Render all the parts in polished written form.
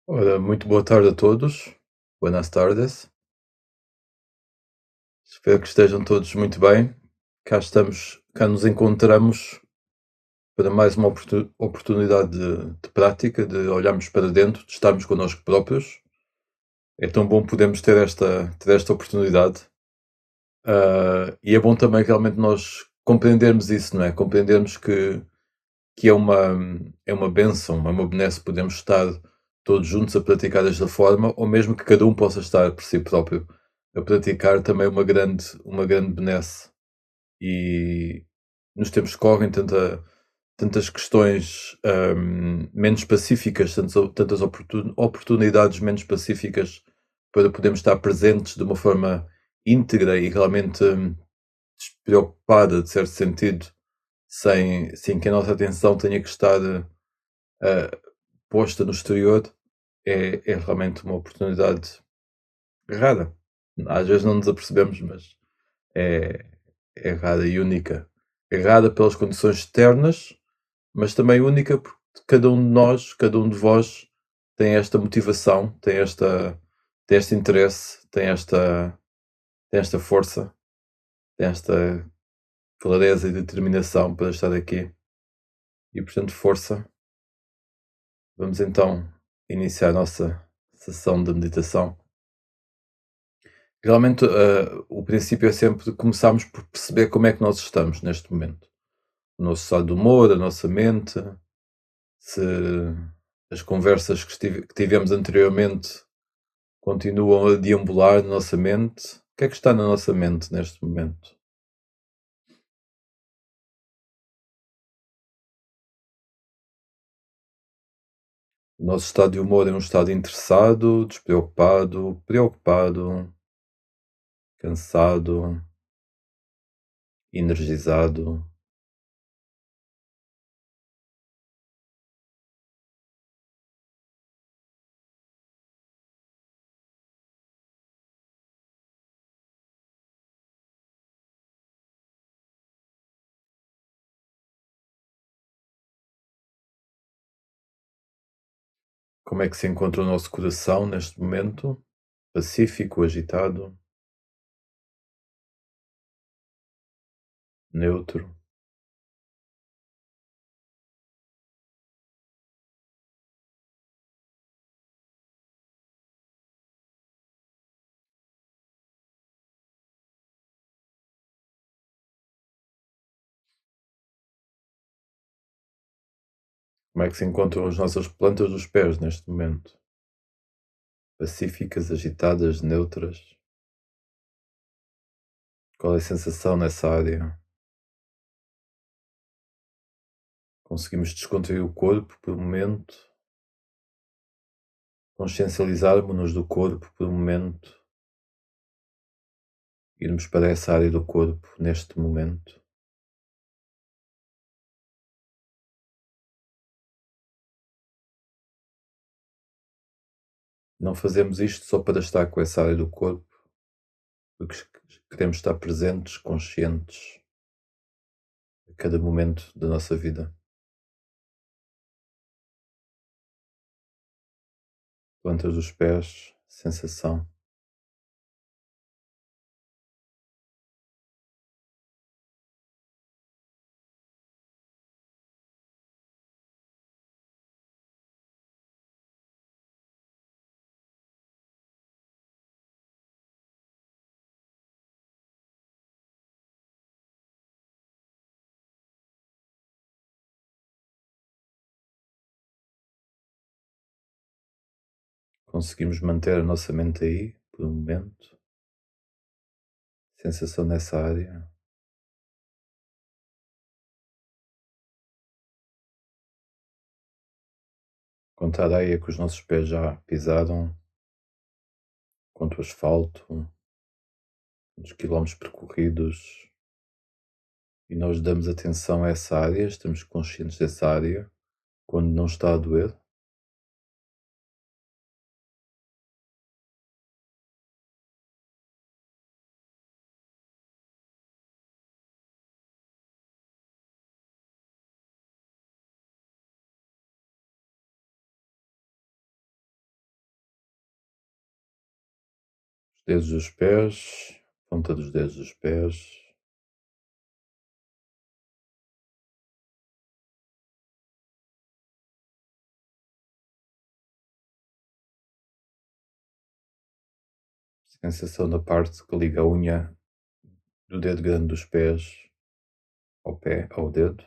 Ora, muito boa tarde a todos. Buenas tardes. Espero que estejam todos muito bem. Cá estamos, cá nos encontramos para mais uma oportunidade de prática, de olharmos para dentro, de estarmos connosco próprios. É tão bom podermos ter esta oportunidade. E é bom também realmente nós compreendermos isso, não é? Compreendermos que é uma bênção, é uma benesse podermos estar todos juntos a praticar desta forma, ou mesmo que cada um possa estar por si próprio a praticar também uma grande benesse. E nos tempos que correm, tantas questões menos pacíficas, tantas oportunidades menos pacíficas para podermos estar presentes de uma forma íntegra e realmente despreocupada, de certo sentido, sem que a nossa atenção tenha que estar posta no exterior, é realmente uma oportunidade rara. Às vezes não nos apercebemos, mas é, é rara e única. É rara pelas condições externas, mas também única porque cada um de nós, cada um de vós tem esta motivação, tem este interesse, tem esta força, tem esta clareza e determinação para estar aqui. E portanto, força. Vamos então iniciar a nossa sessão de meditação. Realmente, o princípio é sempre começarmos por perceber como é que nós estamos neste momento. O nosso estado de humor, a nossa mente, se as conversas que tivemos anteriormente continuam a deambular na nossa mente. O que é que está na nossa mente neste momento? O nosso estado de humor é um estado interessado, despreocupado, preocupado, cansado, energizado. Como é que se encontra o nosso coração neste momento? Pacífico, agitado, neutro? Como é que se encontram as nossas plantas dos pés neste momento? Pacíficas, agitadas, neutras? Qual é a sensação nessa área? Conseguimos descontrair o corpo por um momento, consciencializarmos-nos do corpo por um momento, irmos para essa área do corpo neste momento. Não fazemos isto só para estar com essa área do corpo, porque queremos estar presentes, conscientes a cada momento da nossa vida. Plantas dos pés, sensação. Conseguimos manter a nossa mente aí por um momento, sensação nessa área. Quanto à areia que os nossos pés já pisaram, quanto ao asfalto, quantos quilómetros percorridos, e nós damos atenção a essa área, estamos conscientes dessa área quando não está a doer. dedos dos pés, ponta dos dedos dos pés, sensação da parte que liga a unha do dedo grande dos pés ao pé, ao dedo,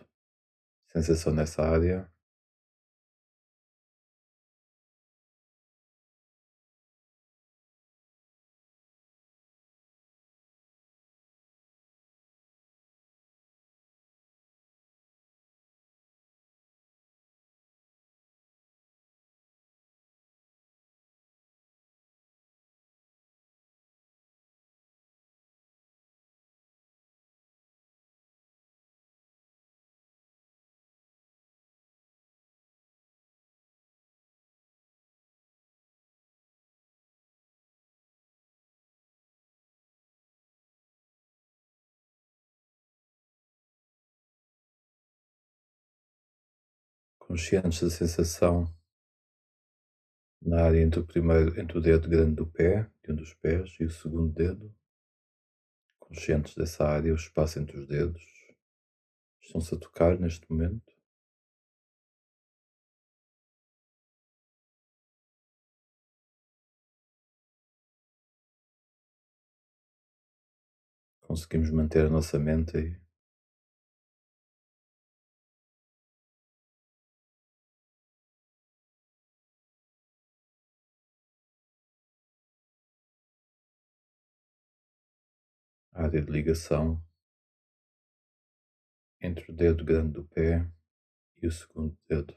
sensação nessa área. Conscientes da sensação na área entre o dedo grande do pé, de um dos pés, e o segundo dedo, conscientes dessa área, o espaço entre os dedos, estão-se a tocar neste momento. Conseguimos manter a nossa mente aí. A área de ligação entre o dedo grande do pé e o segundo dedo.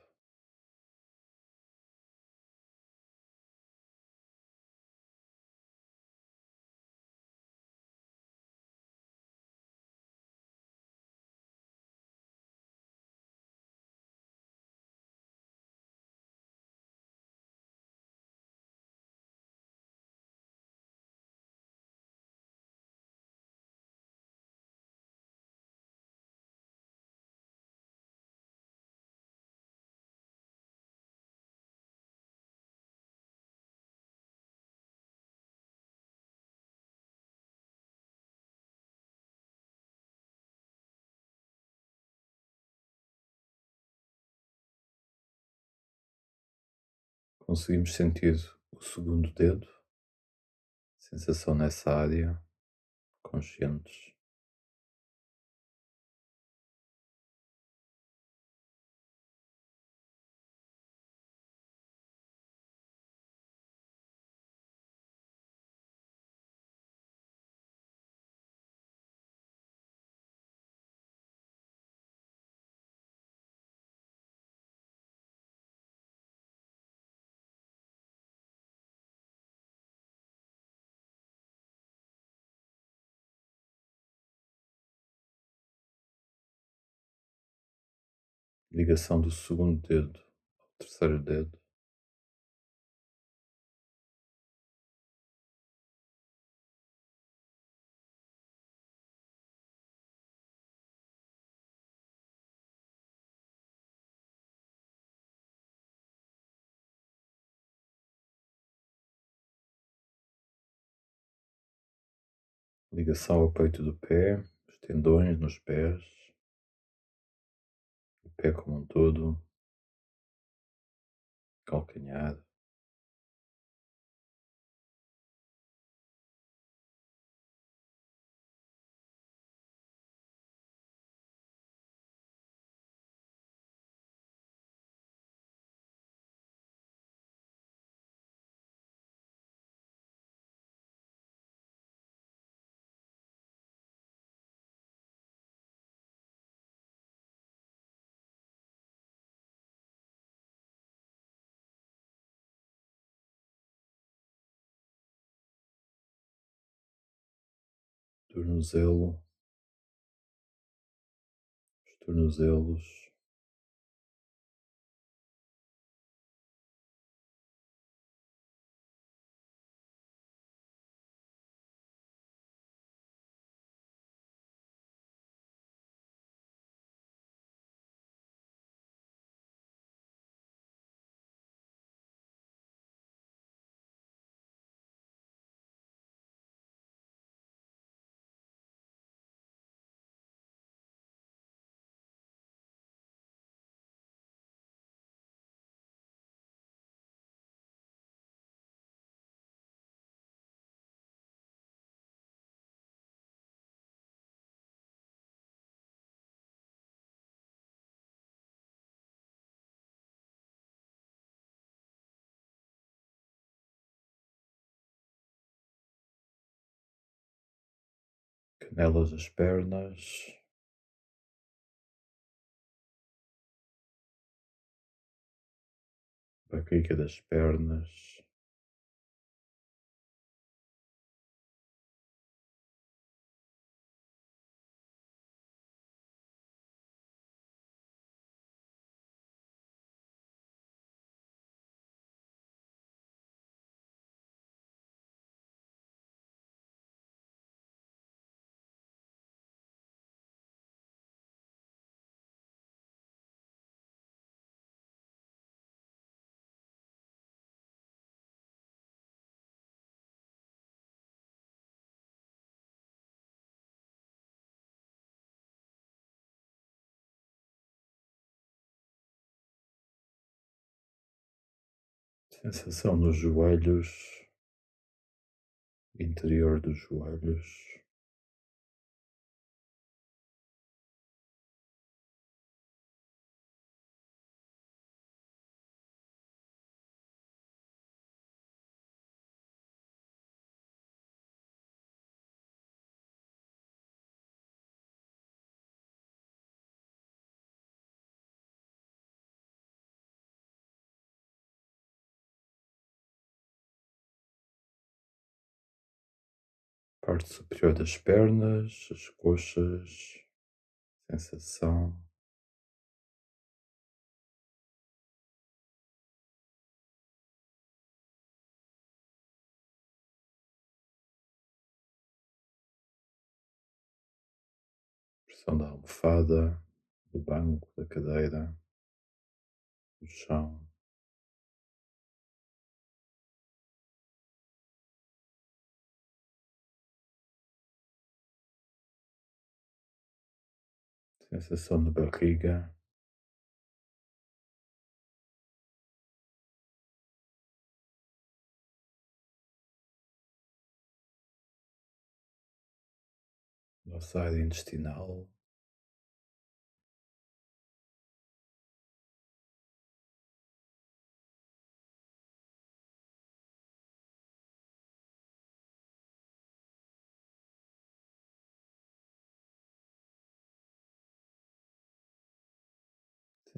Conseguimos sentir o segundo dedo, sensação nessa área, conscientes. Ligação do segundo dedo ao terceiro dedo. Ligação ao peito do pé, os tendões nos pés, o pé como um todo, calcanhar. Tornozelo, os tornozelos, canelas das pernas, barriga das pernas, sensação nos joelhos, interior dos joelhos, parte superior das pernas, as coxas, sensação, pressão da almofada, do banco, da cadeira, do chão, sensação de barriga, nossa área intestinal,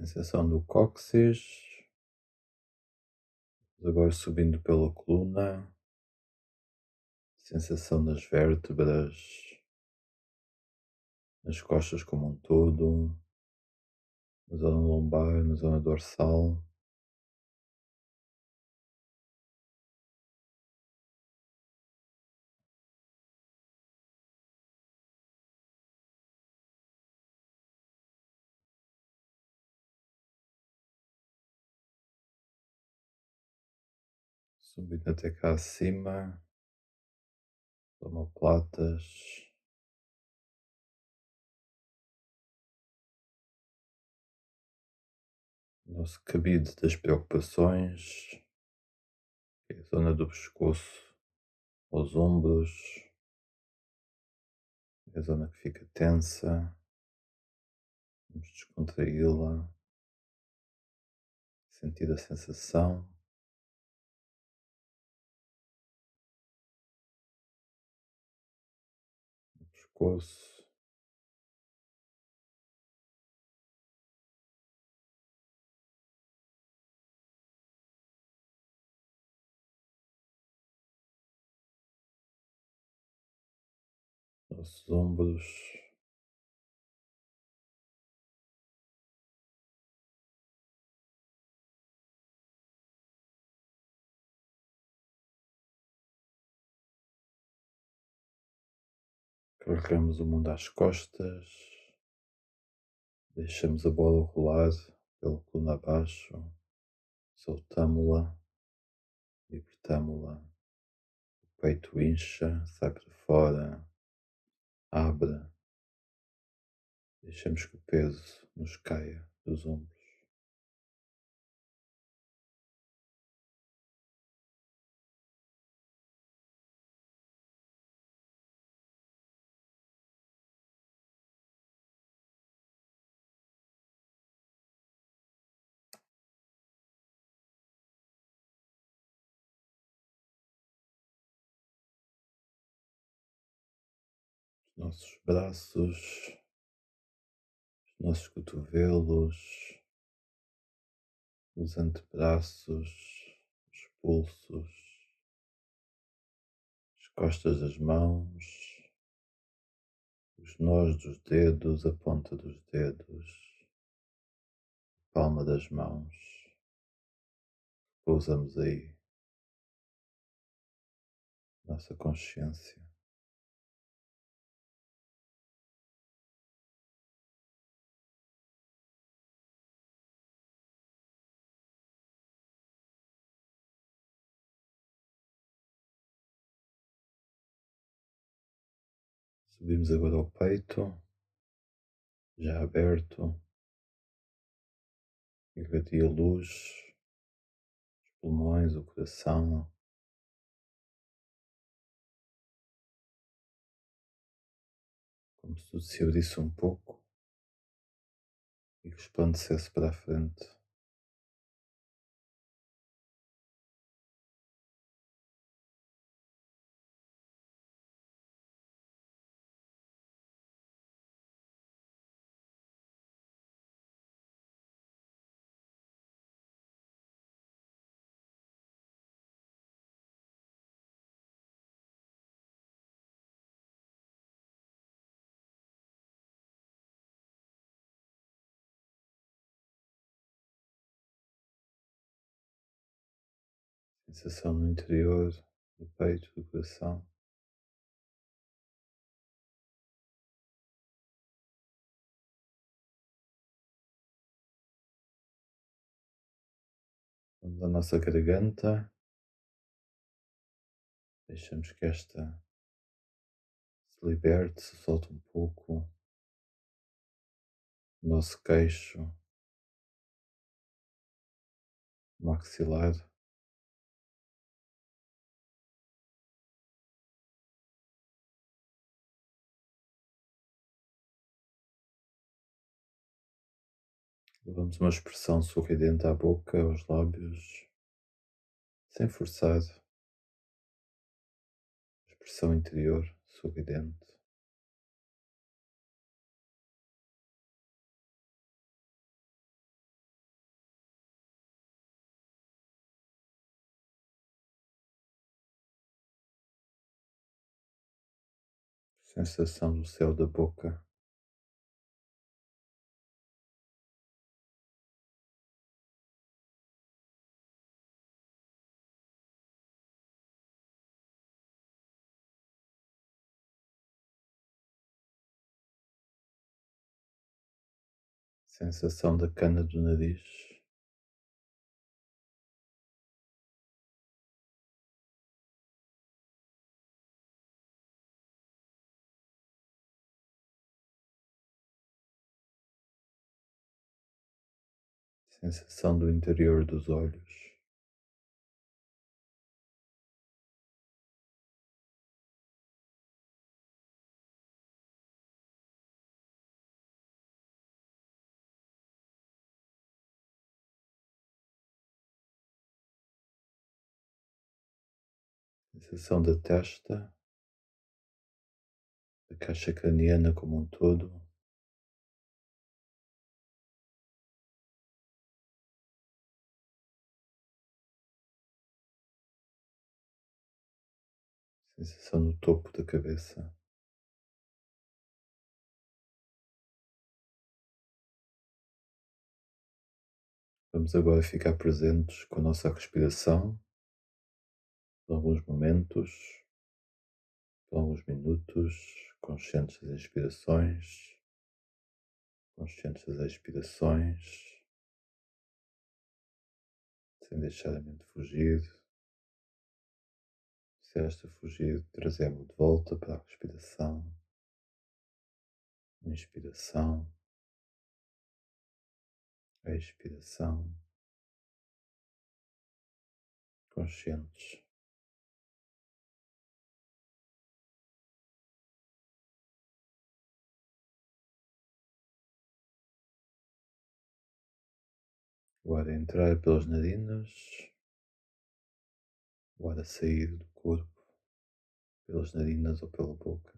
sensação do cóccix, agora subindo pela coluna, sensação das vértebras, nas costas como um todo, na zona lombar, na zona dorsal, subindo até cá acima, omoplatas, nosso cabide das preocupações, que é a zona do pescoço aos ombros, é a zona que fica tensa, vamos descontraí-la, sentir a sensação, no pescoço, nossos ombros, carregamos o mundo às costas, deixamos a bola rolar pela coluna abaixo, soltamo-la, libertamo-la, o peito incha, sai para fora, abre, deixamos que o peso nos caia dos ombros. nossos braços, os nossos cotovelos, os antebraços, os pulsos, as costas das mãos, os nós dos dedos, a ponta dos dedos, a palma das mãos. Pousamos aí nossa consciência. Subimos agora ao peito, já aberto, irradia luz, os pulmões, o coração, como se tudo se abrisse um pouco e resplandecesse para a frente. Sensação no interior do peito, do coração. Vamos à nossa garganta, deixamos que esta se liberte, se solte um pouco. O nosso queixo, maxilar, levamos uma expressão sorridente à boca, aos lábios, sem forçar, expressão interior, sorridente. Sensação do céu da boca, sensação da cana do nariz, sensação do interior dos olhos, sensação da testa, da caixa craniana como um todo, sensação no topo da cabeça. Vamos agora ficar presentes com a nossa respiração por alguns momentos, por alguns minutos, conscientes das inspirações, conscientes das expirações, sem deixar a mente fugir. Se esta fugir, trazemos de volta para a respiração, inspiração, expiração, conscientes. O ar a entrar pelas narinas, o ar a sair do corpo pelas narinas ou pela boca.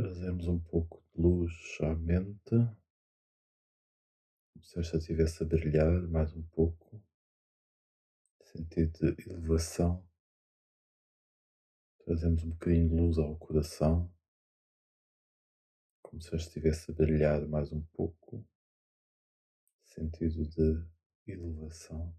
Trazemos um pouco de luz à mente, como se esta estivesse a brilhar mais um pouco, sentido de elevação. Trazemos um bocadinho de luz ao coração, como se esta estivesse a brilhar mais um pouco, sentido de elevação.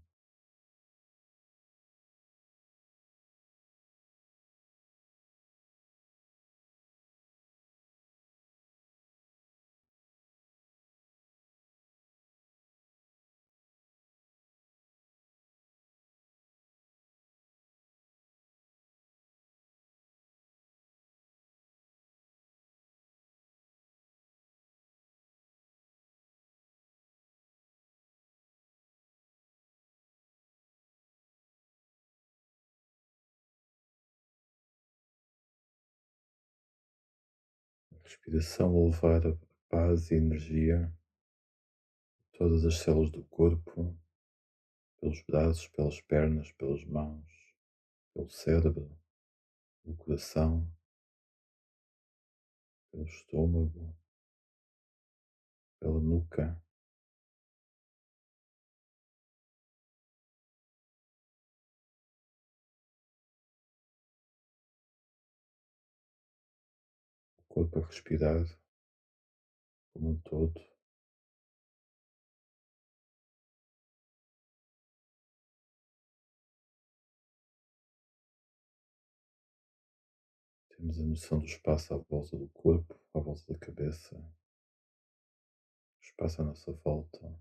Respiração a levar a paz e energia a todas as células do corpo, pelos braços, pelas pernas, pelas mãos, pelo cérebro, pelo coração, pelo estômago, pela nuca, o corpo a respirar como um todo. Temos a noção do espaço à volta do corpo, à volta da cabeça, o espaço à nossa volta.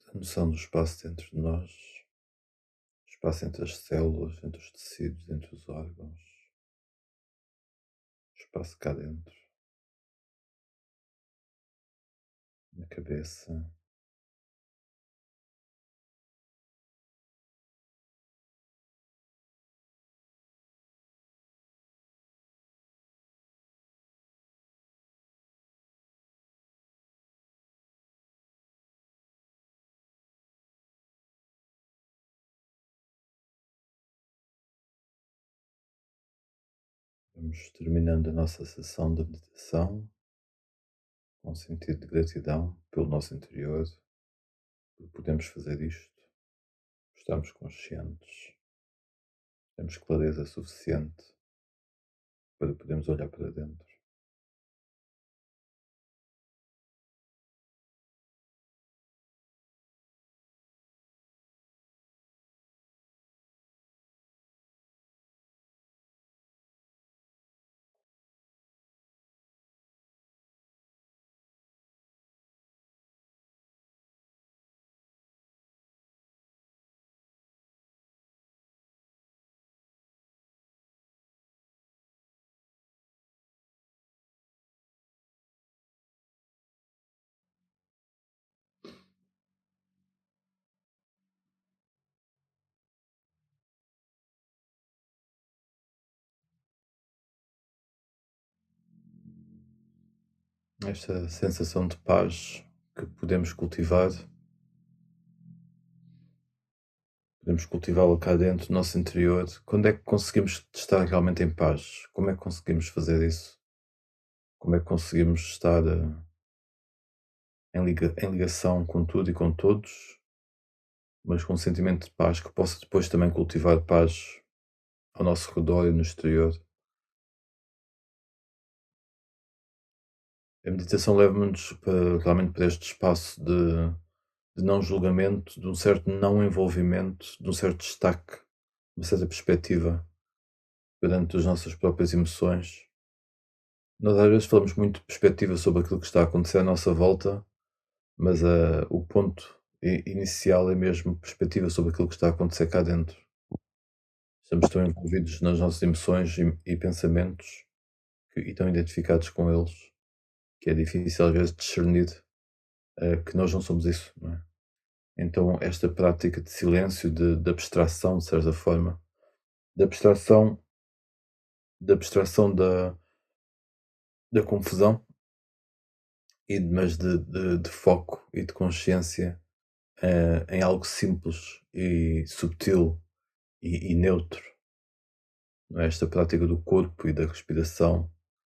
A noção do espaço dentro de nós, o espaço entre as células, entre os tecidos, entre os órgãos, o espaço cá dentro, na cabeça. Vamos terminando a nossa sessão de meditação com um sentido de gratidão pelo nosso interior, por podermos fazer isto, por estarmos conscientes, temos clareza suficiente para podermos olhar para dentro. Esta sensação de paz que podemos cultivá-la cá dentro do nosso interior. Quando é que conseguimos estar realmente em paz? Como é que conseguimos fazer isso? Como é que conseguimos estar em ligação com tudo e com todos, mas com um sentimento de paz que possa depois também cultivar paz ao nosso redor e no exterior? A meditação leva-nos realmente para este espaço de não julgamento, de um certo não envolvimento, de um certo destaque, uma certa perspectiva perante as nossas próprias emoções. Nós às vezes falamos muito de perspectiva sobre aquilo que está a acontecer à nossa volta, mas o ponto inicial é mesmo perspectiva sobre aquilo que está a acontecer cá dentro. Estamos tão envolvidos nas nossas emoções e pensamentos e tão identificados com eles que é difícil às vezes discernir que nós não somos isso, não é? Então, esta prática de silêncio, de abstração, de certa forma, de abstração de abstração da confusão, mas de foco e de consciência em algo simples e subtil e neutro. Não é? Esta prática do corpo e da respiração,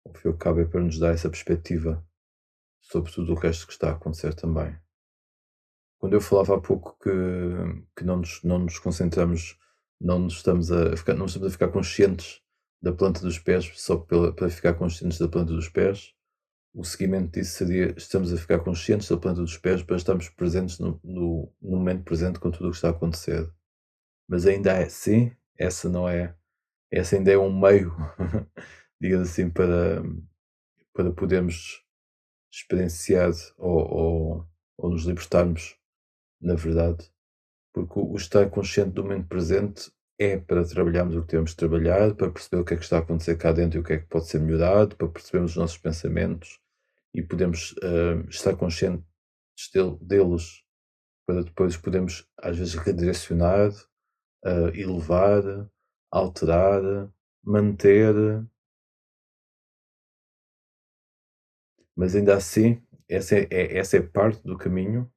ao fim e ao cabo, é para nos dar essa perspectiva sobre tudo o resto que está a acontecer também. Quando eu falava há pouco que não nos concentramos, não nos estamos a ficar, não estamos a ficar conscientes da planta dos pés só para ficar conscientes da planta dos pés, o seguimento disso seria: estamos a ficar conscientes da planta dos pés para estarmos presentes no momento presente com tudo o que está a acontecer. Mas ainda é assim, essa ainda é um meio, digamos assim, para podermos experienciar ou nos libertarmos, na verdade, porque o estar consciente do momento presente é para trabalharmos o que temos de trabalhar, para perceber o que é que está a acontecer cá dentro e o que é que pode ser melhorado, para percebermos os nossos pensamentos e podemos estar conscientes deles, para depois podermos às vezes redirecionar, elevar, alterar, manter, mas ainda assim essa é parte do caminho,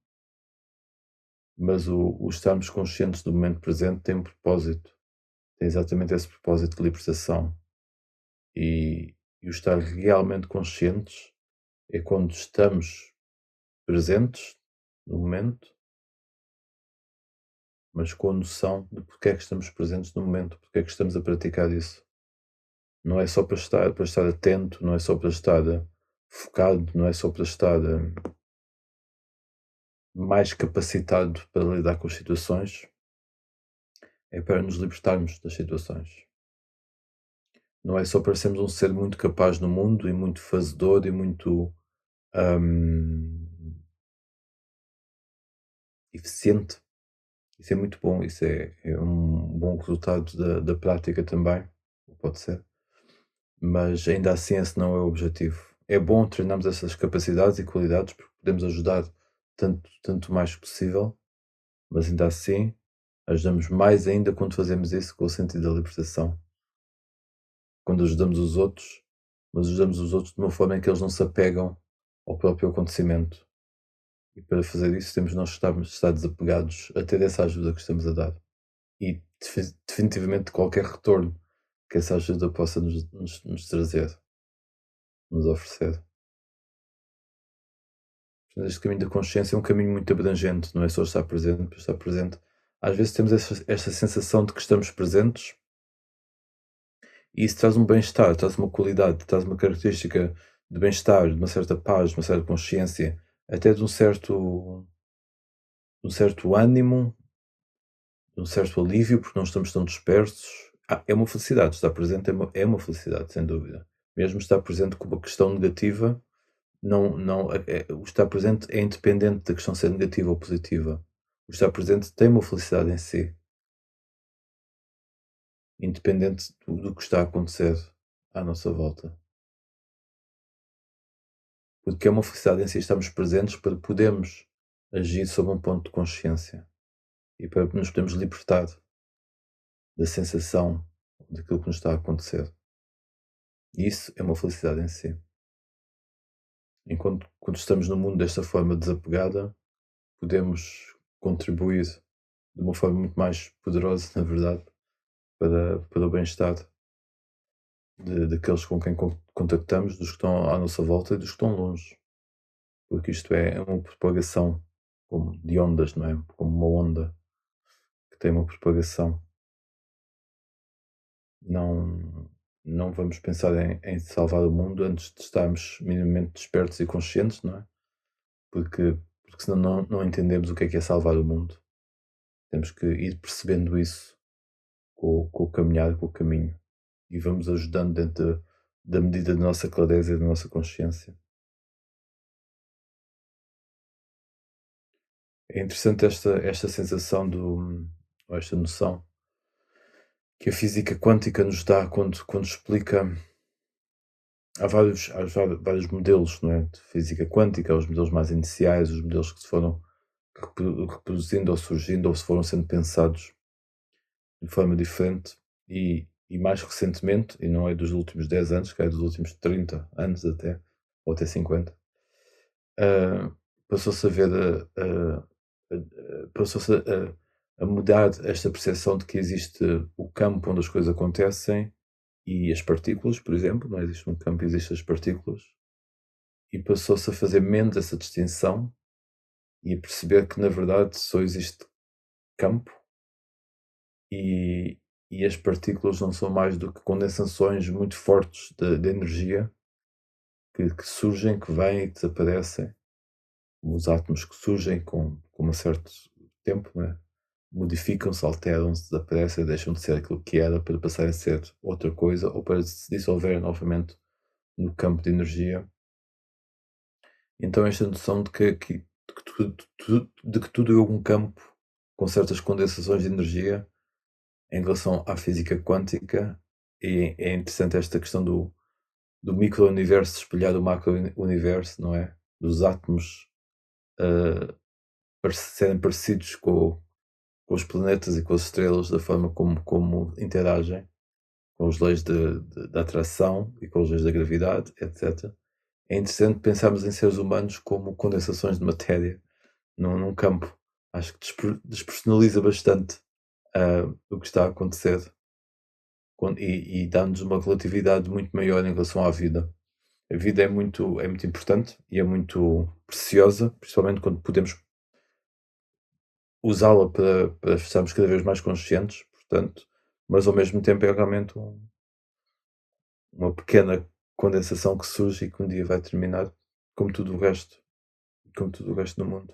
mas o estarmos conscientes do momento presente tem um propósito, tem exatamente esse propósito de libertação. E o estar realmente conscientes é quando estamos presentes no momento, mas com a noção de porque é que estamos presentes no momento, porque é que estamos a praticar isso. Não é só para estar atento, não é só para estar focado, não é só para estar mais capacitado para lidar com as situações, é para nos libertarmos das situações. Não é só para sermos um ser muito capaz no mundo e muito fazedor e muito hum, eficiente. Isso é muito bom, isso é um bom resultado da prática também, pode ser, mas ainda assim esse não é o objetivo. É bom treinarmos essas capacidades e qualidades porque podemos ajudar tanto mais possível, mas ainda assim ajudamos mais ainda quando fazemos isso com o sentido da libertação. Quando ajudamos os outros, mas ajudamos os outros de uma forma em que eles não se apegam ao próprio acontecimento. E para fazer isso temos nós que estar desapegados a ter essa ajuda que estamos a dar. E definitivamente qualquer retorno que essa ajuda possa nos trazer, nos oferecer. Portanto, este caminho da consciência é um caminho muito abrangente, não é só estar presente, para estar presente. Às vezes temos esta sensação de que estamos presentes e isso traz um bem-estar, traz uma qualidade, traz uma característica de bem-estar, de uma certa paz, de uma certa consciência, até de um certo ânimo, de um certo alívio, porque não estamos tão dispersos. É uma felicidade, estar presente é uma felicidade, sem dúvida. Mesmo estar presente com uma questão negativa, não, o estar presente é independente da questão ser negativa ou positiva. O estar presente tem uma felicidade em si, independente do que está a acontecer à nossa volta. Porque é uma felicidade em si estarmos presentes para podermos agir sob um ponto de consciência e para nos podermos libertar da sensação daquilo que nos está a acontecer. E isso é uma felicidade em si. Enquanto quando estamos no mundo desta forma desapegada, podemos contribuir de uma forma muito mais poderosa, na verdade, para o bem-estar daqueles com quem contactamos, dos que estão à nossa volta e dos que estão longe. Porque isto é uma propagação como de ondas, não é? Como uma onda que tem uma propagação. Não, não vamos pensar em salvar o mundo antes de estarmos minimamente despertos e conscientes, não é? Porque senão não entendemos o que é salvar o mundo. Temos que ir percebendo isso com o caminhar, com o caminho. E vamos ajudando dentro da medida da nossa clareza e da nossa consciência. É interessante esta sensação ou esta noção que a física quântica nos dá quando explica. Há vários modelos, não é? De física quântica, os modelos mais iniciais, os modelos que se foram reproduzindo ou surgindo ou se foram sendo pensados de forma diferente. E e mais recentemente, e não é dos últimos 10 anos, que é dos últimos 30 anos até, ou até 50, ah, passou-se a ver passou-se a mudar esta percepção de que existe o campo onde as coisas acontecem e as partículas, por exemplo, não é? Existe um campo e existem as partículas, e passou-se a fazer menos essa distinção e a perceber que na verdade só existe campo e, e as partículas não são mais do que condensações muito fortes de energia que surgem, que vêm e que desaparecem, os átomos que surgem com um certo tempo, não é? Modificam-se, alteram-se, desaparecem, deixam de ser aquilo que era para passarem a ser outra coisa ou para se dissolverem novamente no campo de energia. Então esta noção de que tudo é um campo com certas condensações de energia em relação à física quântica, e é interessante esta questão do micro-universo espelhar o macro-universo, não é? Dos átomos serem parecidos com os planetas e com as estrelas, da forma como interagem, com as leis da atração e com as leis da gravidade, etc. É interessante pensarmos em seres humanos como condensações de matéria num campo. Acho que despersonaliza bastante o que está a acontecer e dá-nos uma relatividade muito maior em relação à vida. A vida é muito importante e é muito preciosa, principalmente quando podemos usá-la para estarmos cada vez mais conscientes, portanto, mas ao mesmo tempo é realmente uma pequena condensação que surge e que um dia vai terminar, como tudo o resto, como tudo o resto do mundo.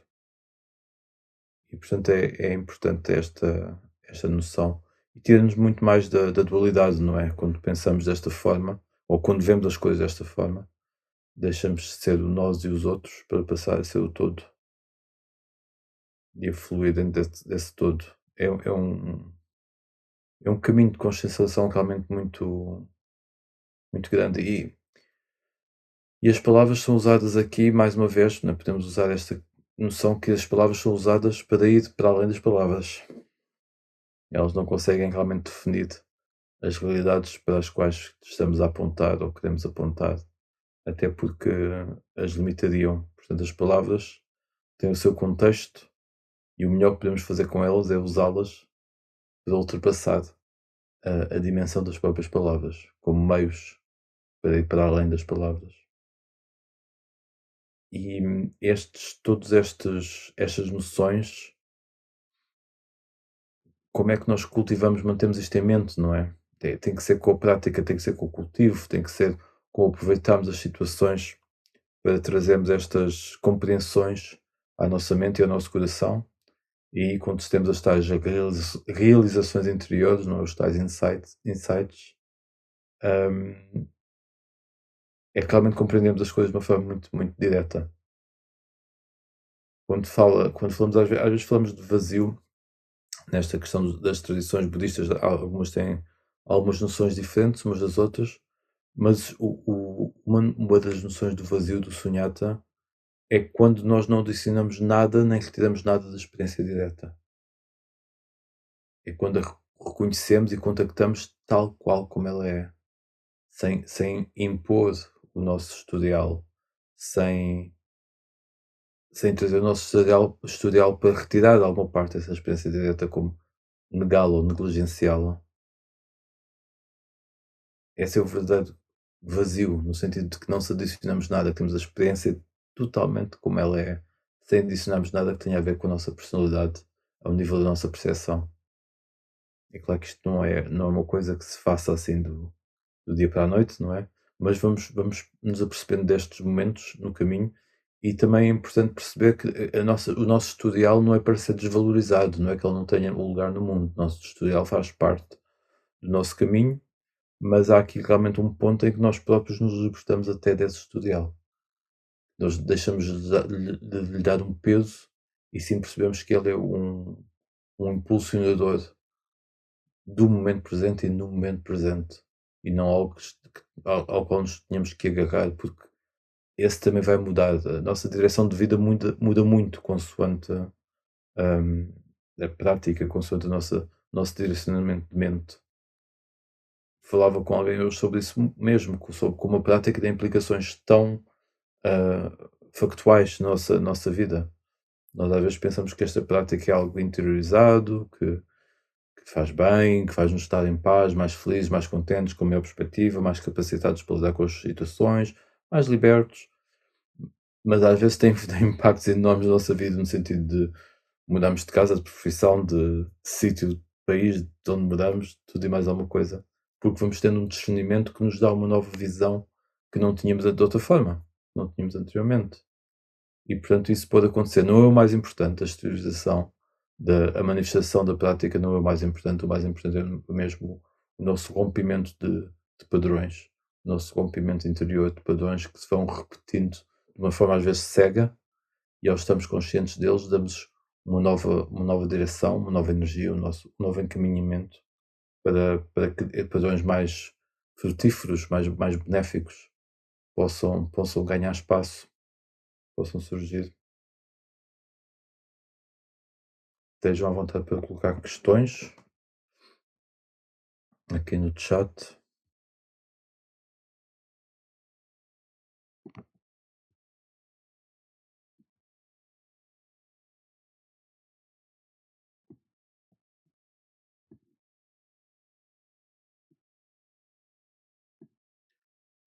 E portanto é importante esta noção. E tira-nos muito mais da dualidade, não é? Quando pensamos desta forma, ou quando vemos as coisas desta forma, deixamos de ser o nós e os outros para passar a ser o todo e a fluir dentro desse todo. É um caminho de consciencialização realmente muito grande. E as palavras são usadas aqui, mais uma vez, não é? Podemos usar esta noção que as palavras são usadas para ir para além das palavras. Elas não conseguem realmente definir as realidades para as quais estamos a apontar ou queremos apontar, até porque as limitariam. Portanto, as palavras têm o seu contexto e o melhor que podemos fazer com elas é usá-las para ultrapassar a dimensão das próprias palavras, como meios para ir para além das palavras. E todos estas noções, como é que nós cultivamos, mantemos isto em mente, não é? Tem que ser com a prática, tem que ser com o cultivo, tem que ser com aproveitarmos as situações para trazermos estas compreensões à nossa mente e ao nosso coração. E aí, quando temos as tais realizações interiores, não é? Os tais insights, hum, é que realmente compreendemos as coisas de uma forma muito direta. Quando falamos, às vezes falamos de vazio, nesta questão das tradições budistas, algumas têm algumas noções diferentes umas das outras, mas uma das noções do vazio, do sunyata, é quando nós não adicionamos nada nem retiramos nada da experiência direta. É quando a reconhecemos e contactamos tal qual como ela é, sem impor o nosso historial, sem, sem trazer o nosso historial para retirar de alguma parte dessa experiência direta, como negá-la ou negligenciá-la. Esse é o verdadeiro vazio, no sentido de que não se adicionamos nada, temos a experiência totalmente como ela é, sem adicionarmos nada que tenha a ver com a nossa personalidade, ao nível da nossa percepção. É claro que isto não é uma coisa que se faça assim do dia para a noite, não é? Mas vamos nos apercebendo destes momentos no caminho, e também é importante perceber que o nosso historial não é para ser desvalorizado, não é que ele não tenha um lugar no mundo. O nosso historial faz parte do nosso caminho, mas há aqui realmente um ponto em que nós próprios nos libertamos até desse historial. Nós deixamos de lhe dar um peso e sim percebemos que ele é um impulsionador do momento presente e no momento presente, e não algo ao qual nos tínhamos que agarrar, porque esse também vai mudar. A nossa direção de vida muda muito consoante hum, a prática, consoante o nosso direcionamento de mente. falava com alguém hoje sobre isso mesmo, sobre como a prática tem implicações tão ah, factuais na nossa vida. Nós às vezes pensamos que esta prática é algo interiorizado, que faz bem, que faz-nos estar em paz, mais felizes, mais contentes, com maior perspectiva, mais capacitados para lidar com as situações, mais libertos, mas às vezes tem, tem impactos enormes na nossa vida, no sentido de mudarmos de casa, de profissão, de sítio, de país, de onde mudamos, tudo e mais alguma coisa, porque vamos tendo um discernimento que nos dá uma nova visão que não tínhamos de outra forma, não tínhamos anteriormente. E portanto isso pode acontecer. Não é o mais importante, a exteriorização, a manifestação da prática não é o mais importante é mesmo o nosso rompimento de padrões, o nosso rompimento interior de padrões que se vão repetindo de uma forma às vezes cega, e ao estarmos conscientes deles, damos uma nova direção, uma nova energia, um novo encaminhamento para que padrões mais frutíferos, mais benéficos possam ganhar espaço, possam surgir. Estejam à vontade para colocar questões aqui no chat.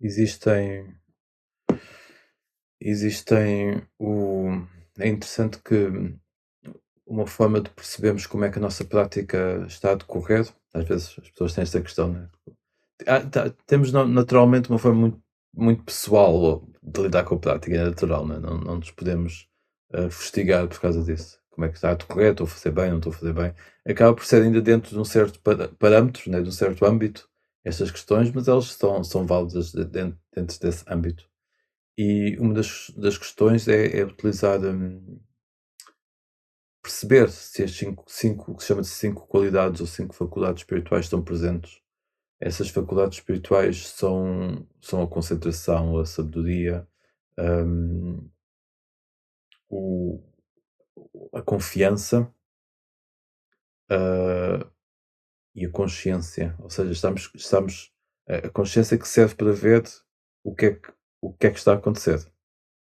Existem, existem é interessante que uma forma de percebermos como é que a nossa prática está a decorrer, às vezes as pessoas têm esta questão, né? Temos naturalmente uma forma muito pessoal de lidar com a prática, é natural, né? Não nos podemos fustigar por causa disso. Como é que está a decorrer? Estou a fazer bem, não estou a fazer bem? Acaba por ser ainda dentro de um certo parâmetro, né? De um certo âmbito, estas questões, mas elas são válidas dentro desse âmbito. E uma das questões é utilizar, perceber se as cinco, que se chama de 5 qualidades ou 5 faculdades espirituais estão presentes. Essas faculdades espirituais são a concentração, a sabedoria, hum, o a confiança, ah, e a consciência. Ou seja, estamos a consciência que serve para ver o que é que está a acontecer.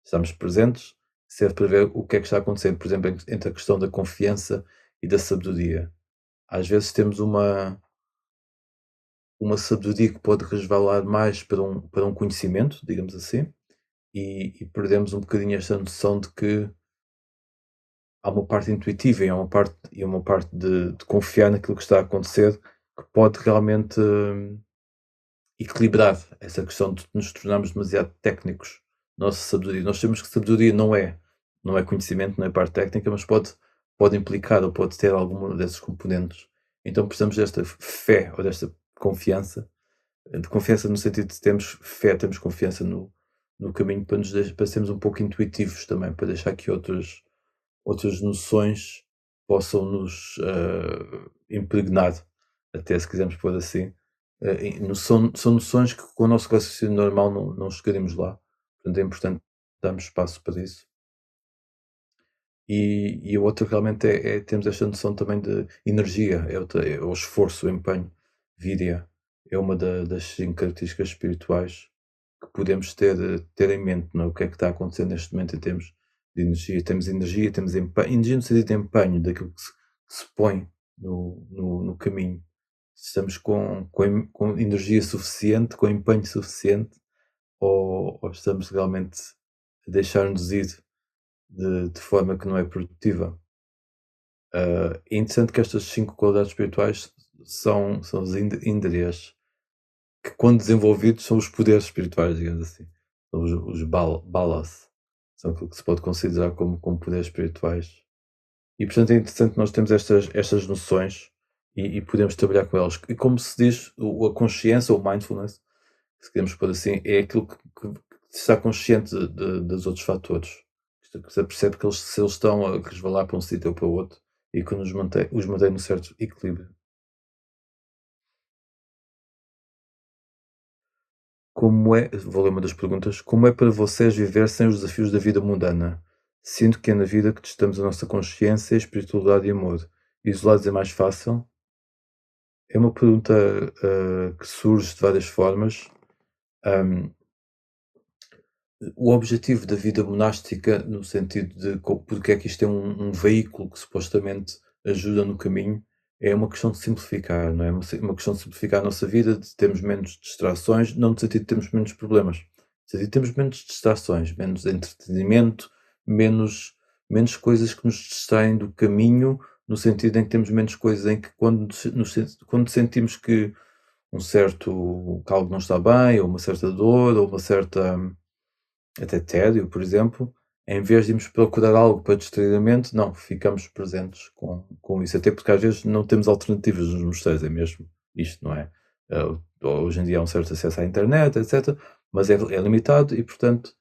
Estamos presentes, serve para ver o que é que está a acontecer, por exemplo, entre a questão da confiança e da sabedoria. Às vezes temos uma sabedoria que pode resvalar mais para um conhecimento, digamos assim, e perdemos um bocadinho esta noção de que há uma parte intuitiva e há uma parte de confiar naquilo que está a acontecer, que pode realmente equilibrar essa questão de nos tornarmos demasiado técnicos. Nossa sabedoria. Nós sabemos que sabedoria não é conhecimento, não é parte técnica, mas pode implicar ou pode ter alguma desses componentes. Então precisamos desta fé ou desta confiança, de confiança no sentido de termos fé, temos confiança no caminho para, para sermos um pouco intuitivos também, para deixar que outras noções possam nos impregnar, até se quisermos pôr assim. São noções que com o nosso raciocínio normal não chegaremos lá. Portanto, é importante darmos espaço para isso. E a outra realmente temos esta noção também de energia, é o esforço, o empenho, víria. É uma das 5 características espirituais que podemos ter em mente, não é? O que é que está acontecendo neste momento em termos de energia, temos empenho, energia no sentido de empenho, daquilo que se põe no caminho. Se estamos com energia suficiente, com empenho suficiente, ou estamos realmente a deixar-nos ir de forma que não é produtiva. É interessante que estas 5 qualidades espirituais são os índrias, que quando desenvolvidos são os poderes espirituais, digamos assim. São os balas, são aquilo que se pode considerar como poderes espirituais. E portanto é interessante nós termos estas noções e podemos trabalhar com elas. E como se diz, a consciência ou mindfulness, se queremos pôr assim, é aquilo que está consciente dos outros fatores. Que se percebe que se eles estão a resvalar para um sítio ou para o outro e que os mantém num certo equilíbrio. Vou ler uma das perguntas, como é para vocês viver sem os desafios da vida mundana? Sinto que é na vida que testamos a nossa consciência, espiritualidade e amor. Isolados é mais fácil? É uma pergunta, que surge de várias formas. Hum, o objetivo da vida monástica, no sentido de porque é que isto é um veículo que supostamente ajuda no caminho, é uma questão de simplificar, não é? Uma questão de simplificar a nossa vida, de termos menos distrações, não no sentido de termos menos problemas, no sentido de termos menos distrações, menos entretenimento, menos, menos coisas que nos distraem do caminho, no sentido em que temos menos coisas em que quando sentimos que que algo não está bem, ou uma certa dor, ou uma certa até tédio, por exemplo, em vez de irmos procurar algo para distrair a mente, não, ficamos presentes com isso. Até porque às vezes não temos alternativas nos mosteiros, é mesmo isto, não é? Hoje em dia há um certo acesso à internet, etc., mas é limitado e, portanto,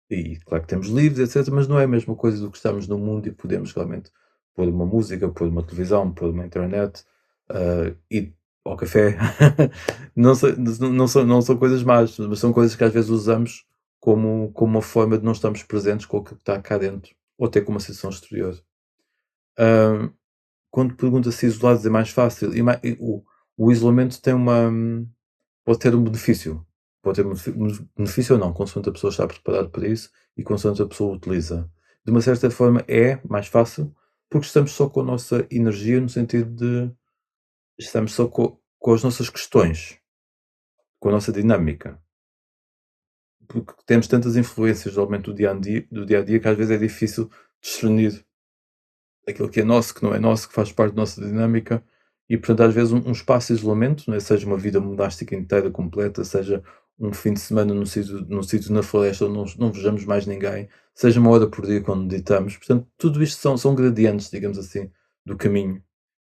e claro que temos livros, etc., mas não é a mesma coisa do que estamos no mundo e podemos realmente pôr uma música, pôr uma televisão, pôr uma internet, ir ao café. Não são coisas más, mas são coisas que às vezes usamos como uma forma de não estarmos presentes com o que está cá dentro, ou até com uma situação exterior. Ah, Quando pergunta se isolados é mais fácil, o isolamento pode ter um benefício. Pode ter um benefício ou não, consoante a pessoa está preparada para isso e consoante a pessoa utiliza. De uma certa forma é mais fácil, porque estamos só com a nossa energia, no sentido de estamos só com as nossas questões, com a nossa dinâmica. Porque temos tantas influências realmente do dia a dia que às vezes é difícil discernir aquilo que é nosso, que não é nosso, que faz parte da nossa dinâmica, e portanto às vezes um espaço de isolamento, não é? Seja uma vida monástica inteira, completa, seja um fim de semana num sítio na floresta onde não vejamos mais ninguém, seja uma hora por dia quando meditamos, portanto tudo isto são gradientes, digamos assim, do caminho,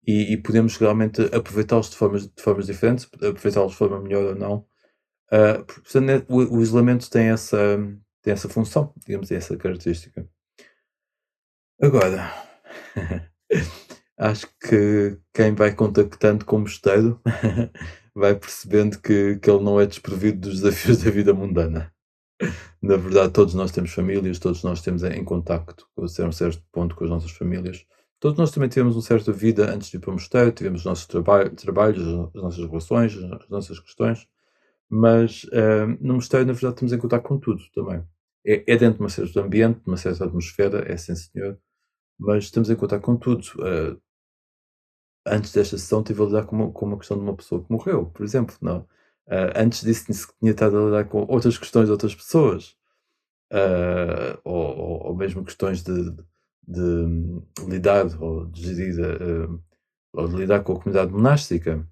e podemos realmente aproveitá-los de formas diferentes, aproveitá-los de forma melhor ou não. Portanto, o isolamento tem essa função, digamos, tem essa característica. Agora, acho que quem vai contactando com o mosteiro vai percebendo que ele não é desprovido dos desafios da vida mundana. Na verdade, todos nós temos famílias, todos nós temos em contacto, a um certo ponto, com as nossas famílias. Todos nós também tivemos uma certa vida antes de ir para o mosteiro, tivemos os nossos trabalhos, as nossas relações, as nossas questões, mas no mosteiro, na verdade, estamos em contacto com tudo também. É dentro de um certo ambiente, de uma certa atmosfera, é sim senhor, mas estamos em contacto com tudo. Antes desta sessão estive a lidar com uma questão de uma pessoa que morreu, por exemplo, não. Antes disso tinha estado a lidar com outras questões de outras pessoas, ou mesmo questões de lidar ou de gerir, ou de lidar com a comunidade monástica.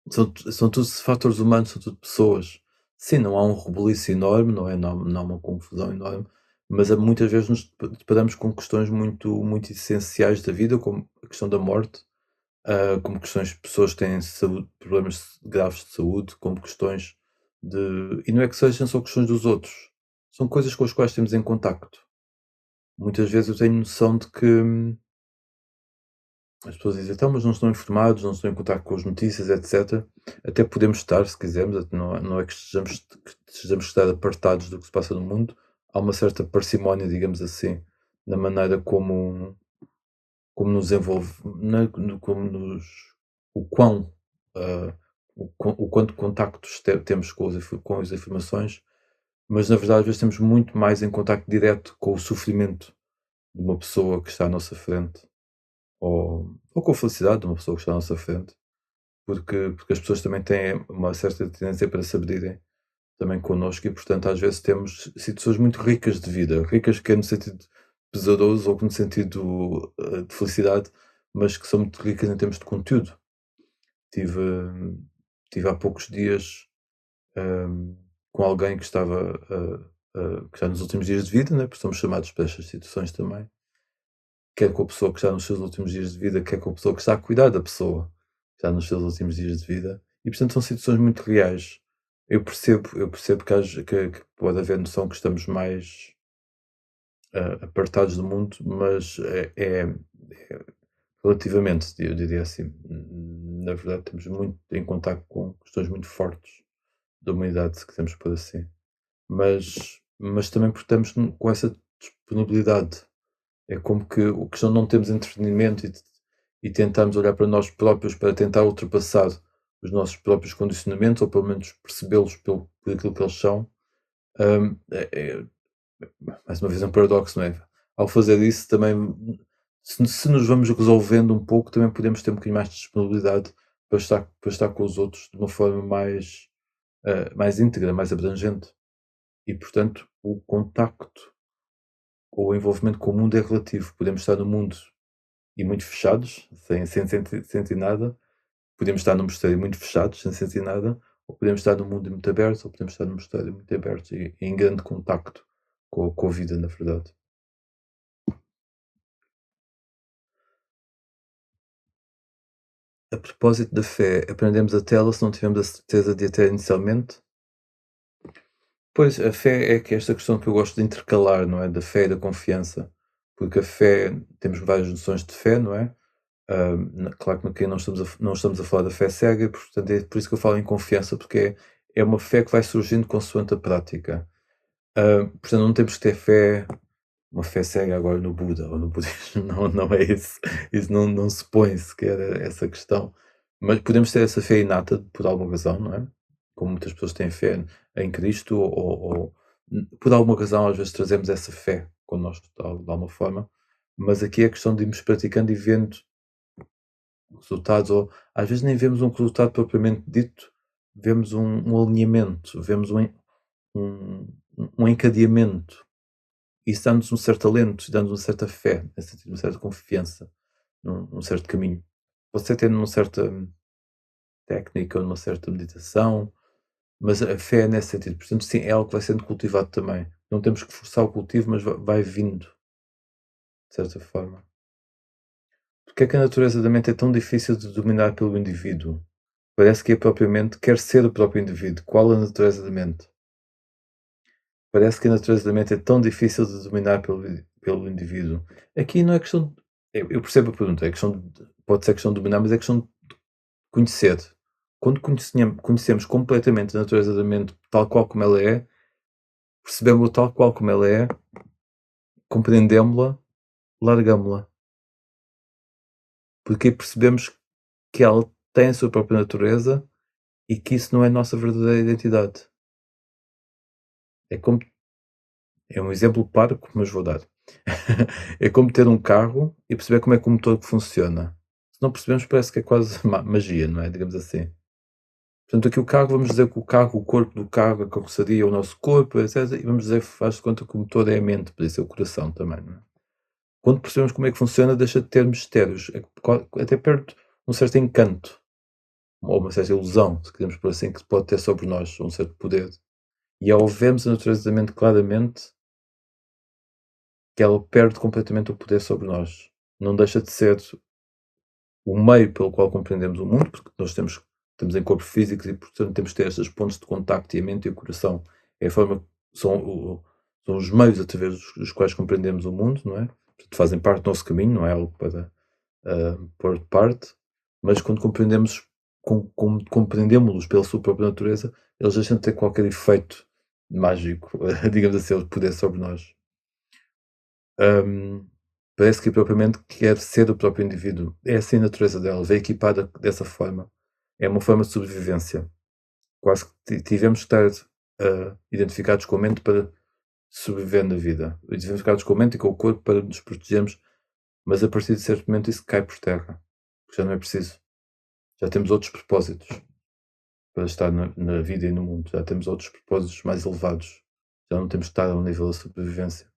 São tudo fatores humanos, são tudo pessoas. Sim, não há um rebuliço enorme, não é? Não há uma confusão enorme, mas muitas vezes nos deparamos com questões muito, muito essenciais da vida, como a questão da morte, como questões de pessoas que têm problemas graves de saúde, como questões de. E não é que sejam só questões dos outros, são coisas com as quais temos em contacto. Muitas vezes eu tenho noção de que as pessoas dizem, então, mas não estão informados, não estão em contacto com as notícias, etc. Até podemos estar, se quisermos, não é que estejamos a estar apartados do que se passa no mundo. Há uma certa parcimónia, digamos assim, na maneira como nos envolve, como o quão, ah, o quanto contactos temos com as informações, mas na verdade às vezes temos muito mais em contacto direto com o sofrimento de uma pessoa que está à nossa frente, ou com a felicidade de uma pessoa que está à nossa frente, porque as pessoas também têm uma certa tendência para se abrirem também connosco e portanto às vezes temos situações muito ricas de vida, ricas que é no sentido pesaroso ou no sentido de felicidade, mas que são muito ricas em termos de conteúdo. Tive, tive há poucos dias hum, com alguém que que está nos últimos dias de vida, né? Porque somos chamados para estas situações também, quer com a pessoa que está nos seus últimos dias de vida, quer com a pessoa que está a cuidar da pessoa que está nos seus últimos dias de vida, e portanto são situações muito reais. Eu percebo que pode haver noção que estamos mais apartados do mundo, mas é relativamente, eu diria assim. Na verdade, estamos muito em contacto com questões muito fortes da humanidade, se quisermos pôr assim. Mas também porque estamos com essa disponibilidade. É como que o questão de não termos entretenimento e tentarmos olhar para nós próprios para tentar ultrapassar os nossos próprios condicionamentos, ou pelo menos percebê-los por aquilo que eles são, é mais uma vez um paradoxo, não é? Ao fazer isso também, se nos vamos resolvendo um pouco, também podemos ter um bocadinho mais de disponibilidade para estar com os outros de uma forma mais íntegra, mais abrangente. E, portanto, o contacto ou o envolvimento com o mundo é relativo. Podemos estar no mundo e muito fechados, sem sentir nada. Podemos estar num mosteiro muito fechados, sem sentir nada. Ou podemos estar num mundo muito aberto, ou podemos estar num mosteiro muito aberto e em grande contacto com a vida, na verdade. A propósito da fé, aprendemos a tê-la se não tivermos a certeza de a ter inicialmente? Pois, a fé é que esta questão que eu gosto de intercalar, não é? Da fé e da confiança. Porque a fé, temos várias noções de fé, não é? Claro que aqui não estamos a falar da fé cega, e, portanto, é por isso que eu falo em confiança, porque é uma fé que vai surgindo consoante a prática. Portanto, não temos que ter uma fé cega agora no Buda ou no budismo, não, não é isso. Isso não se põe sequer essa questão. Mas podemos ter essa fé inata por alguma razão, não é? Como muitas pessoas têm fé em Cristo, ou por alguma razão às vezes trazemos essa fé connosco de alguma forma. Mas aqui é questão de irmos praticando e vendo resultados, ou às vezes nem vemos um resultado propriamente dito, vemos um alinhamento, vemos um, um encadeamento. Isso dá-nos um certo alento, dá-nos uma certa fé, nesse sentido, uma certa confiança num certo caminho. Pode ser tendo uma certa técnica, uma certa meditação, mas a fé é nesse sentido. Portanto, sim, é algo que vai sendo cultivado também. Não temos que forçar o cultivo, mas vai vindo, de certa forma. Porque é que a natureza da mente é tão difícil de dominar pelo indivíduo? Parece que é propriamente quer ser o próprio indivíduo. Qual a natureza da mente? Parece que a natureza da mente é tão difícil de dominar pelo indivíduo. Aqui não é questão. Eu percebo a pergunta, é questão pode ser questão de dominar, mas é questão de conhecer. Quando conhecemos completamente a natureza da mente tal qual como ela é, percebemos-la tal qual como ela é, compreendemos-la, largamos-la. Porque percebemos que ela tem a sua própria natureza e que isso não é a nossa verdadeira identidade. É como É um exemplo parco, mas vou dar. É como ter um carro e perceber como é que o motor funciona. Se não percebemos, parece que é quase magia, não é? Digamos assim. Portanto, aqui o carro, vamos dizer que o carro, o corpo do carro, a carroceria, o nosso corpo, etc. E vamos dizer, faz de conta que o motor é a mente, por isso é o coração também, não é? Quando percebemos como é que funciona, deixa de ter mistérios, até perde um certo encanto, ou uma certa ilusão, se quisermos por assim, que pode ter sobre nós, um certo poder. E ao vermos a natureza da mente claramente, que ela perde completamente o poder sobre nós. Não deixa de ser o meio pelo qual compreendemos o mundo, porque nós estamos em corpos físicos e, portanto, temos que ter estes pontos de contacto, e a mente e o coração é a forma, são os meios através dos quais compreendemos o mundo, não é? Portanto, fazem parte do nosso caminho, não é algo para pôr de parte, mas quando compreendemos-los pela sua própria natureza, eles deixam de ter qualquer efeito mágico, digamos assim, de poder sobre nós. Hum, Parece que propriamente quer ser o próprio indivíduo. É assim a natureza dela, veio equipada dessa forma. É uma forma de sobrevivência. Quase que tivemos que estar identificados com a mente para sobreviver na vida. Identificados com a mente e com o corpo para nos protegermos, mas a partir de certo momento isso cai por terra. Já não é preciso. Já temos outros propósitos para estar na vida e no mundo. Já temos outros propósitos mais elevados. Já não temos que estar ao nível da sobrevivência.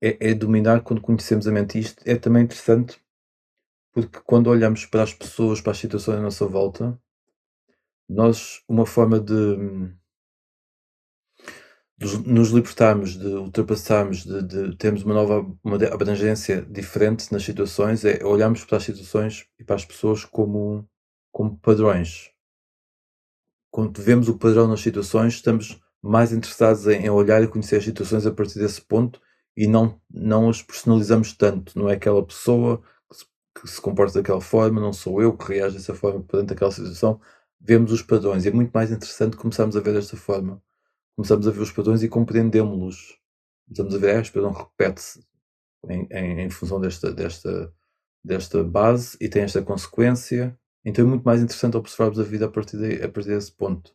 É dominar quando conhecemos a mente. Isto é também interessante, porque quando olhamos para as pessoas, para as situações à nossa volta, uma forma de nos libertarmos, de ultrapassarmos, de termos uma abrangência diferente nas situações, é olharmos para as situações e para as pessoas como padrões. Quando vemos o padrão nas situações, estamos mais interessados em olhar e conhecer as situações a partir desse ponto, e não as personalizamos tanto. Não é aquela pessoa que se comporta daquela forma, não sou eu que reage dessa forma perante aquela situação. Vemos os padrões, e é muito mais interessante começarmos a ver desta forma. Começamos a ver os padrões e compreendemos-los. Começamos a ver, este padrão repete-se. em função desta base e tem esta consequência. Então é muito mais interessante observarmos a vida a partir desse ponto.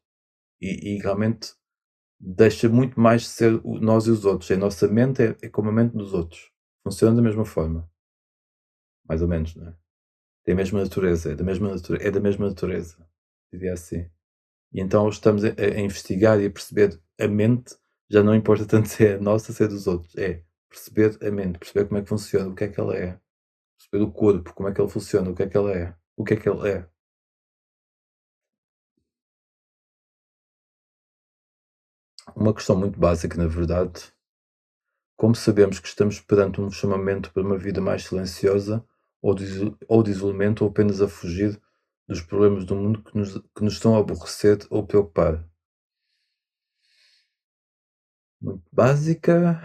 E realmente deixa muito mais de ser nós e os outros. A nossa mente é como a mente dos outros. Funciona da mesma forma, mais ou menos, não é? Tem a mesma natureza, é da mesma natureza, diria assim. E então estamos a investigar e a perceber a mente, já não importa tanto se é a nossa, se é dos outros, é perceber a mente, perceber como é que funciona, o que é que ela é, perceber o corpo, como é que ele funciona, o que é que ela é, o que é que ele é. Uma questão muito básica, na verdade, como sabemos que estamos perante um chamamento para uma vida mais silenciosa ou de isolamento ou apenas a fugir dos problemas do mundo que nos estão a aborrecer ou preocupar? Muito básica.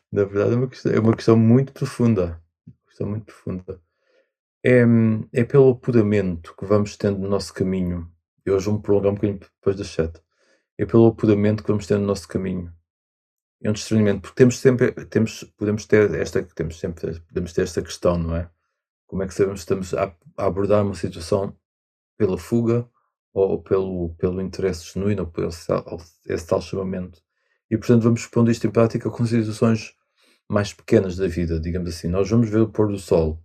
Na verdade é uma questão muito profunda, uma questão muito profunda. É pelo apuramento que vamos tendo no nosso caminho, e hoje vou-me prolongar um bocadinho depois das 7. É pelo apuramento que vamos tendo no nosso caminho. É um discernimento, porque podemos ter esta questão, não é? Como é que sabemos se estamos a abordar uma situação pela fuga ou pelo interesse genuíno ou por esse tal chamamento. E portanto vamos pondo isto em prática com situações mais pequenas da vida, digamos assim. Nós vamos ver o pôr do sol,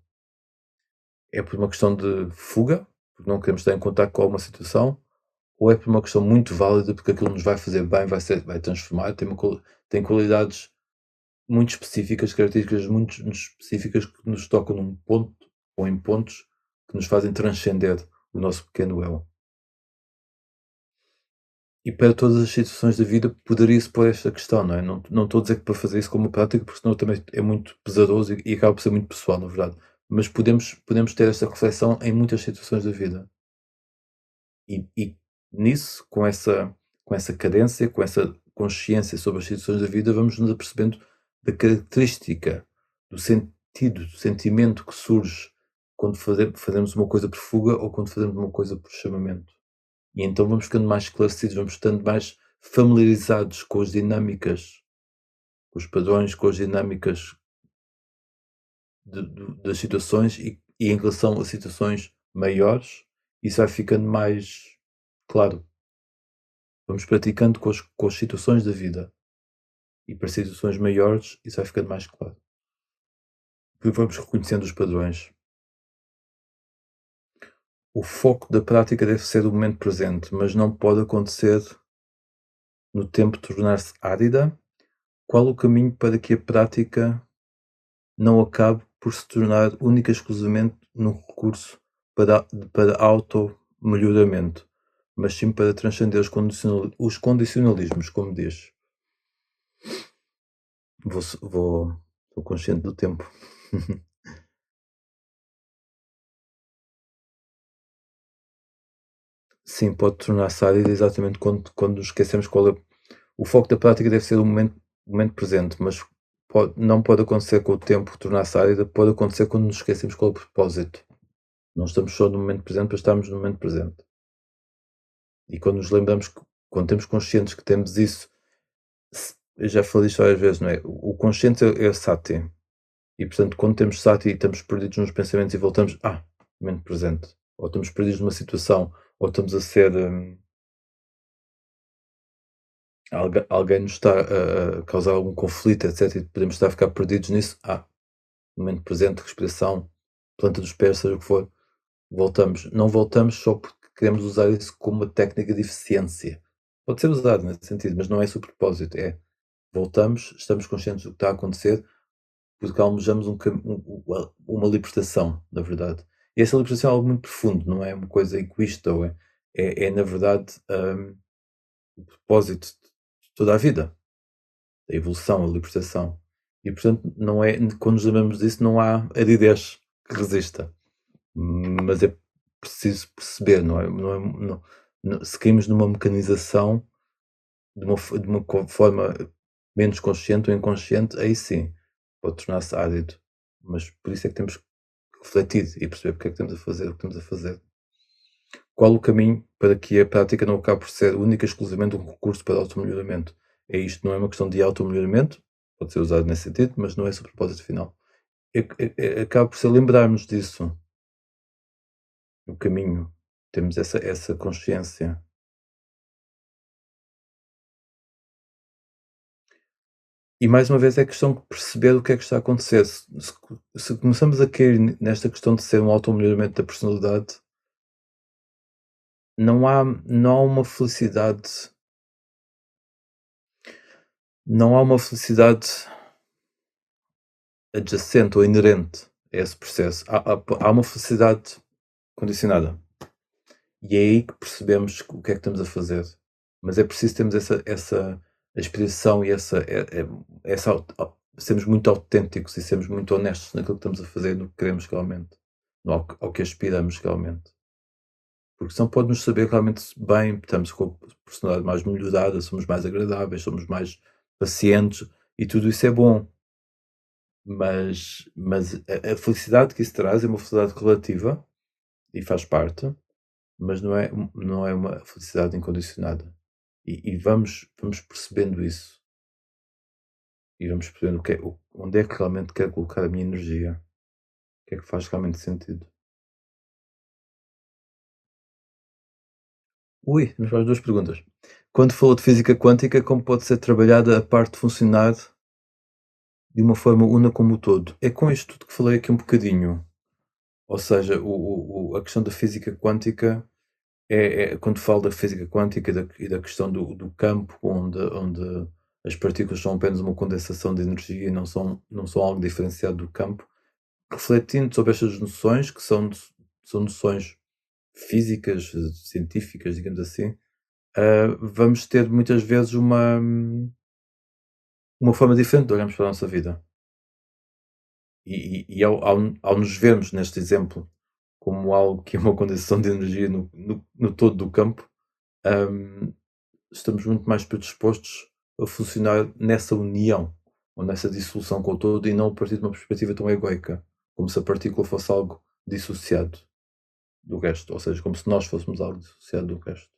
é por uma questão de fuga, porque não queremos estar em contato com alguma situação, ou é por uma questão muito válida, porque aquilo nos vai fazer bem, vai transformar, tem qualidades muito específicas, características muito específicas que nos tocam num ponto ou em pontos que nos fazem transcender o nosso pequeno eu. E para todas as situações da vida poderia-se pôr esta questão, não é? Não estou a dizer que para fazer isso como prática, porque senão também é muito pesaroso e acaba por ser muito pessoal, na verdade. Mas podemos ter esta reflexão em muitas situações da vida. E nisso, com essa cadência, com essa consciência sobre as situações da vida, vamos nos apercebendo da característica, do sentido, do sentimento que surge quando fazemos uma coisa por fuga ou quando fazemos uma coisa por chamamento. E então vamos ficando mais esclarecidos, vamos estando mais familiarizados com as dinâmicas, com os padrões, com as dinâmicas das situações e em relação a situações maiores, isso vai ficando mais claro. Vamos praticando com as situações da vida e para situações maiores, isso vai ficando mais claro. Porque vamos reconhecendo os padrões. O foco da prática deve ser o momento presente, mas não pode acontecer no tempo tornar-se árida. Qual o caminho para que a prática não acabe por se tornar única e exclusivamente num recurso para auto-melhoramento, mas sim para transcender os condicionalismos, como diz. Estou consciente do tempo. Sim, pode tornar-se árido exatamente quando nos esquecemos qual é. O foco da prática deve ser o momento presente, mas não pode acontecer com o tempo tornar-se árida, pode acontecer quando nos esquecemos qual é o propósito. Não estamos só no momento presente para estarmos no momento presente. E quando nos lembramos, quando temos conscientes que temos isso, eu já falei isto várias vezes, não é? O consciente é sati. E portanto, quando temos sati e estamos perdidos nos pensamentos e voltamos, momento presente. Ou estamos perdidos numa situação, ou estamos a ser. Alguém nos está a causar algum conflito, etc. E podemos estar a ficar perdidos nisso. Momento presente, respiração, planta dos pés, seja o que for. Voltamos. Não voltamos só porque queremos usar isso como uma técnica de eficiência. Pode ser usado nesse sentido, mas não é esse o propósito. É voltamos, estamos conscientes do que está a acontecer, porque almejamos uma libertação, na verdade. E essa libertação é algo muito profundo, não é uma coisa egoísta, na verdade, o propósito de toda a vida, a evolução, a libertação. E portanto, não é, quando nos lembramos disso, não há aridez que resista. Mas é preciso perceber, não é? Se caímos numa mecanização de uma forma menos consciente ou inconsciente, aí sim pode tornar-se árido. Mas por isso é que temos que refletir e perceber porque é que estamos a fazer o que estamos a fazer. Qual o caminho para que a prática não acabe por ser única e exclusivamente um recurso para automelhoramento? É isto, não é uma questão de automelhoramento, pode ser usado nesse sentido, mas não é esse o propósito final. Acaba por ser lembrarmos disso no caminho, temos essa consciência. E mais uma vez é questão de perceber o que é que está a acontecer. Se começamos a cair nesta questão de ser um automelhoramento da personalidade, não há uma felicidade, não há uma felicidade adjacente ou inerente a esse processo. Há uma felicidade condicionada. E é aí que percebemos o que é que estamos a fazer. Mas é preciso termos essa aspiração e sermos muito autênticos e sermos muito honestos naquilo que estamos a fazer, no que queremos realmente, ao que aspiramos realmente. Porque senão pode-nos saber realmente bem, estamos com a personalidade mais melhorada, somos mais agradáveis, somos mais pacientes e tudo isso é bom. Mas a felicidade que isso traz é uma felicidade relativa e faz parte, mas não é uma felicidade incondicionada. E vamos percebendo isso. E vamos percebendo onde é que realmente quero colocar a minha energia. O que é que faz realmente sentido. Ui, temos mais 2 perguntas. Quando falou de física quântica, como pode ser trabalhada a parte de funcionar de uma forma una como o todo? É com isto tudo que falei aqui um bocadinho. Ou seja, a questão da física quântica quando falo da física quântica e da questão do campo onde as partículas são apenas uma condensação de energia e não são algo diferenciado do campo, refletindo sobre estas noções que são noções físicas, científicas, digamos assim, vamos ter muitas vezes uma forma diferente de olharmos para a nossa vida. E ao nos vermos neste exemplo como algo que é uma condensação de energia no todo do campo, hum, estamos muito mais predispostos a funcionar nessa união ou nessa dissolução com o todo e não a partir de uma perspectiva tão egoica, como se a partícula fosse algo dissociado do resto, ou seja, como se nós fôssemos algo dissociado do resto.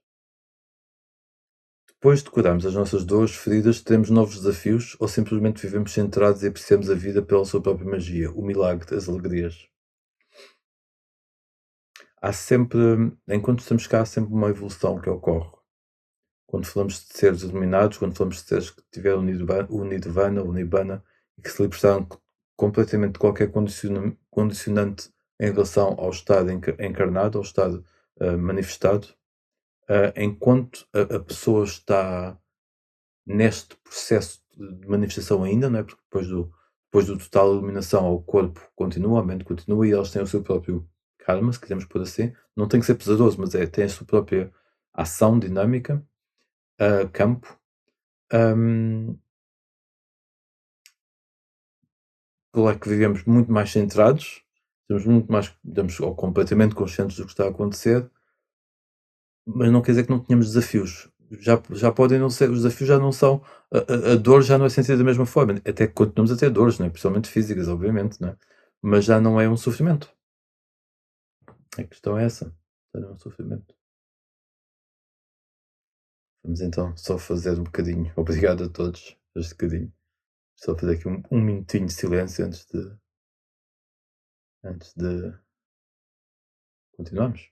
Depois de curarmos as nossas dores, feridas, teremos novos desafios ou simplesmente vivemos centrados e apreciamos a vida pela sua própria magia, o milagre, as alegrias? Há sempre, enquanto estamos cá, há sempre uma evolução que ocorre. Quando falamos de seres iluminados, quando falamos de seres que tiveram o Nirvana, o Nibbana, e que se libertaram completamente de qualquer condicionante em relação ao estado encarnado, ao estado manifestado, enquanto a pessoa está neste processo de manifestação ainda, não é? Porque depois do total iluminação, o corpo continua, a mente continua e eles têm o seu próprio karma, se quisermos pôr assim. Não tem que ser pesaroso, mas tem a sua própria ação dinâmica, campo. Hum, Claro que vivemos muito mais centrados, estamos ou completamente conscientes do que está a acontecer, mas não quer dizer que não tenhamos desafios. Já podem não ser, os desafios já não são, a dor já não é sentida da mesma forma, até que continuamos a ter dores, não é? Principalmente físicas, obviamente, não é? Mas já não é um sofrimento. A questão é essa, já não é um sofrimento. Vamos então só fazer um bocadinho. Obrigado a todos por este bocadinho. Só fazer aqui um minutinho de silêncio antes de continuarmos.